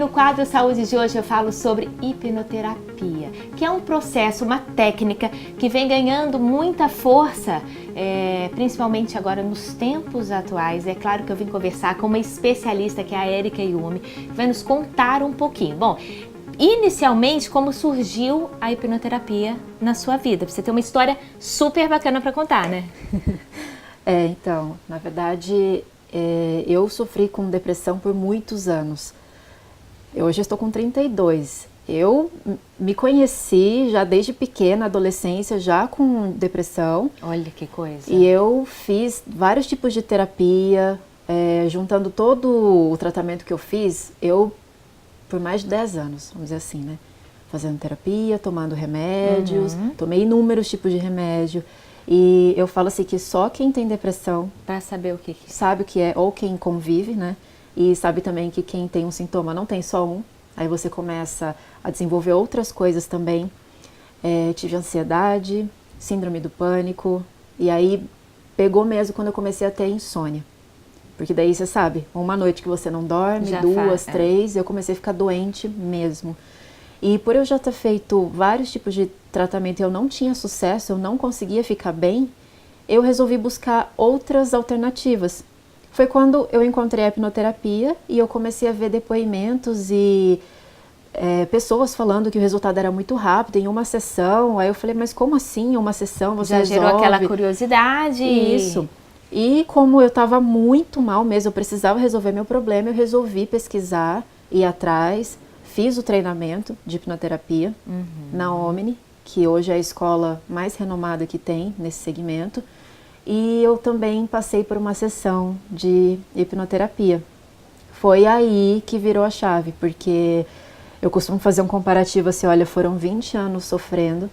no quadro Saúde de hoje eu falo sobre hipnoterapia, que é um processo, uma técnica que vem ganhando muita força, principalmente agora nos tempos atuais. É claro que eu vim conversar com uma especialista, que é a Érica Yumi, que vai nos contar um pouquinho. Bom, inicialmente, como surgiu a hipnoterapia na sua vida? Você tem uma história super bacana para contar, né? Então, na verdade, eu sofri com depressão por muitos anos. Hoje eu estou com 32. Eu me conheci já desde pequena, adolescência, já com depressão. Olha que coisa. E eu fiz vários tipos de terapia, juntando todo o tratamento que eu fiz, por mais de 10 anos, vamos dizer assim, né? Fazendo terapia, tomando remédios, tomei inúmeros tipos de remédio. E eu falo assim que só quem tem depressão para saber o que sabe o que é, ou quem convive, né? E sabe também que quem tem um sintoma não tem só um. Aí você começa a desenvolver outras coisas também. Tive ansiedade, síndrome do pânico. E aí pegou mesmo quando eu comecei a ter insônia. Porque daí você sabe, uma noite que você não dorme, duas, três, eu comecei a ficar doente mesmo. E por eu já ter feito vários tipos de tratamento e eu não tinha sucesso, eu não conseguia ficar bem, eu resolvi buscar outras alternativas. Foi quando eu encontrei a hipnoterapia e eu comecei a ver depoimentos e pessoas falando que o resultado era muito rápido, em uma sessão. Aí eu falei, mas como assim, uma sessão você resolve? Já gerou aquela curiosidade. Isso. E como eu estava muito mal mesmo, eu precisava resolver meu problema, eu resolvi pesquisar, ir atrás. Fiz o treinamento de hipnoterapia na Omni, que hoje é a escola mais renomada que tem nesse segmento. E eu também passei por uma sessão de hipnoterapia. Foi aí que virou a chave, porque eu costumo fazer um comparativo assim, olha, foram 20 anos sofrendo,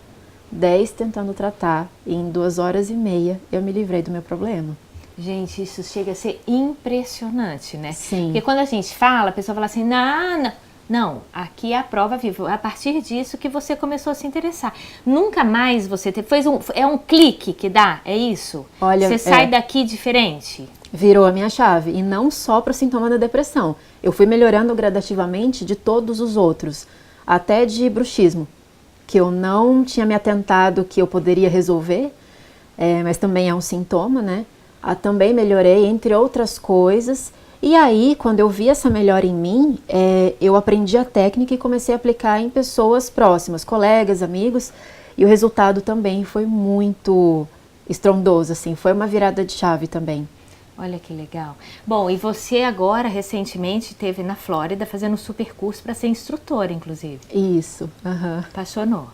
10 tentando tratar, e em 2h30 eu me livrei do meu problema. Gente, isso chega a ser impressionante, né? Sim. Porque quando a gente fala, a pessoa fala assim, não, aqui é a prova viva. A partir disso que você começou a se interessar. Nunca mais você é um clique que dá, é isso? Olha, você sai daqui diferente? Virou a minha chave, e não só para o sintoma da depressão. Eu fui melhorando gradativamente de todos os outros, até de bruxismo, que eu não tinha me atentado que eu poderia resolver, mas também é um sintoma, né? Também melhorei, entre outras coisas. E aí, quando eu vi essa melhora em mim, eu aprendi a técnica e comecei a aplicar em pessoas próximas, colegas, amigos, e o resultado também foi muito estrondoso, assim, foi uma virada de chave também. Olha que legal. Bom, e você agora, recentemente, esteve na Flórida fazendo um super curso para ser instrutora, inclusive. Isso. Apaixonou.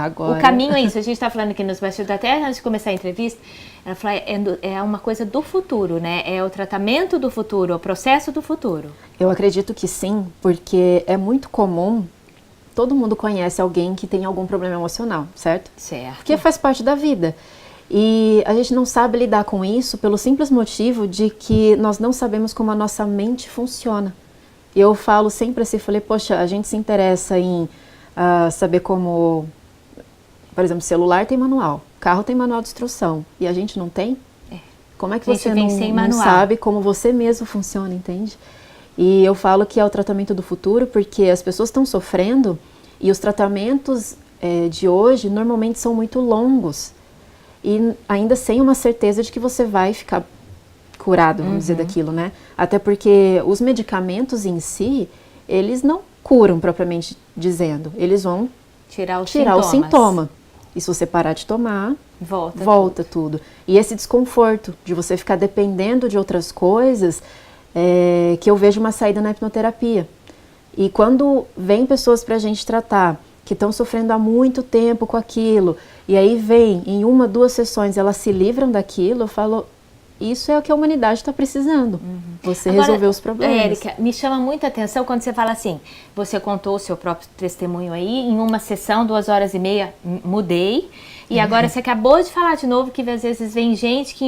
Agora... O caminho é isso, a gente está falando aqui nos bastidores, até antes de começar a entrevista, ela falou, é uma coisa do futuro, né? É o tratamento do futuro, o processo do futuro. Eu acredito que sim, porque é muito comum, todo mundo conhece alguém que tem algum problema emocional, certo? Certo. Porque faz parte da vida. E a gente não sabe lidar com isso pelo simples motivo de que nós não sabemos como a nossa mente funciona. Eu falo sempre assim, falei, poxa, a gente se interessa em saber como... Por exemplo, celular tem manual, carro tem manual de instrução, e a gente não tem? Como é que você não sabe como você mesmo funciona, entende? E eu falo que é o tratamento do futuro, porque as pessoas estão sofrendo, e os tratamentos de hoje normalmente são muito longos, e ainda sem uma certeza de que você vai ficar curado, vamos dizer, daquilo, né? Até porque os medicamentos em si, eles não curam propriamente dizendo, eles vão tirar o sintoma. E se você parar de tomar, volta tudo. E esse desconforto de você ficar dependendo de outras coisas, que eu vejo uma saída na hipnoterapia. E quando vem pessoas pra gente tratar, que estão sofrendo há muito tempo com aquilo, e aí vem, em 1, 2 sessões, elas se livram daquilo, eu falo, isso é o que a humanidade está precisando, você resolver os problemas. Érica, me chama muita atenção quando você fala assim, você contou o seu próprio testemunho aí, em uma sessão, 2h30, mudei, e agora você acabou de falar de novo que às vezes vem gente que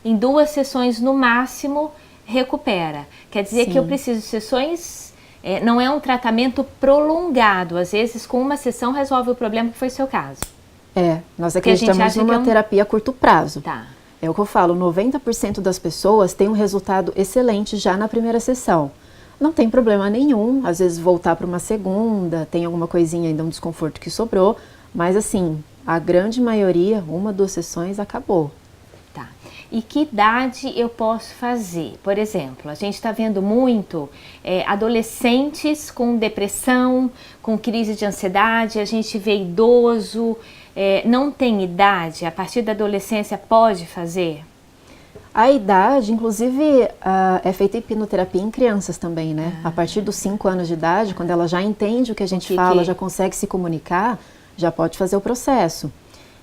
em 2 sessões no máximo recupera. Quer dizer que eu preciso de sessões, não é um tratamento prolongado, às vezes com uma sessão resolve o problema, que foi o seu caso. Nós acreditamos numa terapia a curto prazo. Tá. É o que eu falo, 90% das pessoas têm um resultado excelente já na primeira sessão. Não tem problema nenhum, às vezes voltar para uma segunda, tem alguma coisinha ainda, um desconforto que sobrou, mas assim, a grande maioria, 1, 2 sessões, acabou. Tá. E que idade eu posso fazer? Por exemplo, a gente está vendo muito adolescentes com depressão, com crise de ansiedade, a gente vê idoso, não tem idade, a partir da adolescência pode fazer? A idade, inclusive, é feita hipnoterapia em crianças também, né? A partir dos 5 anos de idade, quando ela já entende o que a gente fala, já consegue se comunicar, já pode fazer o processo.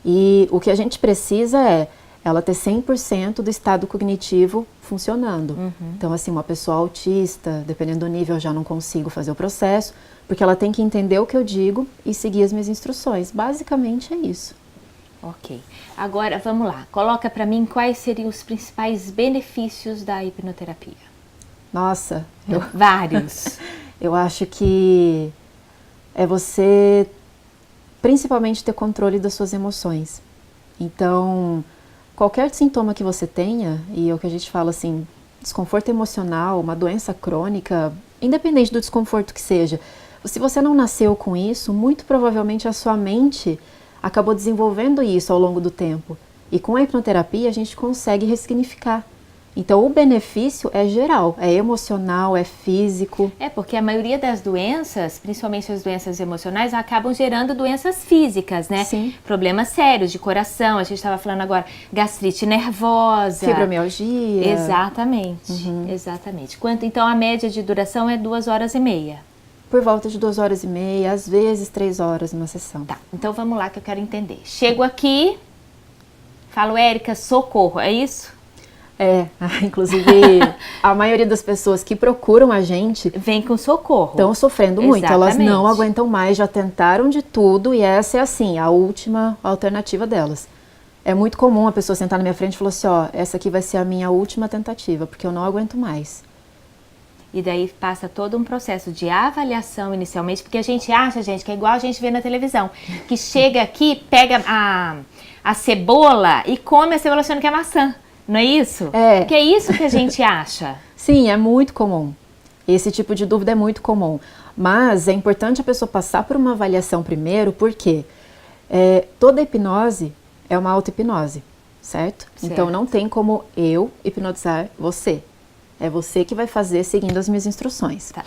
E o que a gente precisa é ela ter 100% do estado cognitivo funcionando. Então, assim, uma pessoa autista, dependendo do nível, eu já não consigo fazer o processo, porque ela tem que entender o que eu digo e seguir as minhas instruções. Basicamente é isso. Ok. Agora, vamos lá. Coloca para mim quais seriam os principais benefícios da hipnoterapia. Nossa, vários. Eu acho que é você, principalmente, ter controle das suas emoções. Então, qualquer sintoma que você tenha, e é o que a gente fala assim, desconforto emocional, uma doença crônica, independente do desconforto que seja, se você não nasceu com isso, muito provavelmente a sua mente acabou desenvolvendo isso ao longo do tempo. E com a hipnoterapia a gente consegue ressignificar. Então o benefício é geral, é emocional, é físico. Porque a maioria das doenças, principalmente as doenças emocionais, acabam gerando doenças físicas, né? Sim. Problemas sérios de coração, a gente estava falando agora, gastrite nervosa. Fibromialgia. Exatamente, exatamente. Então a média de duração é 2h30. Por volta de 2h30, às vezes 3 horas numa sessão. Tá, então vamos lá que eu quero entender. Chego aqui, falo, Érica, socorro, é isso? Inclusive a maioria das pessoas que procuram a gente vem com socorro. Estão sofrendo muito, elas Exatamente. não aguentam mais, já tentaram de tudo e essa é assim, a última alternativa delas. É muito comum a pessoa sentar na minha frente e falar assim, ó, essa aqui vai ser a minha última tentativa, porque eu não aguento mais. E daí passa todo um processo de avaliação inicialmente, porque a gente acha, gente, que é igual a gente vê na televisão, que chega aqui, pega a cebola e come a cebola achando que é maçã, não é isso? Que é isso que a gente acha. Sim, é muito comum. Esse tipo de dúvida é muito comum. Mas é importante a pessoa passar por uma avaliação primeiro, porque toda hipnose é uma auto-hipnose, certo? Então não tem como eu hipnotizar você. É você que vai fazer seguindo as minhas instruções. Tá.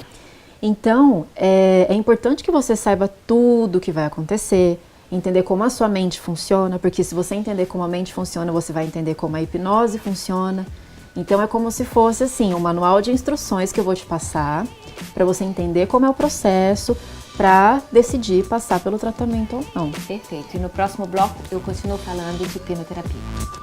Então, é importante que você saiba tudo o que vai acontecer, entender como a sua mente funciona, porque se você entender como a mente funciona, você vai entender como a hipnose funciona. Então, é como se fosse assim, um manual de instruções que eu vou te passar, para você entender como é o processo, para decidir passar pelo tratamento ou não. Perfeito. E no próximo bloco eu continuo falando de hipnoterapia.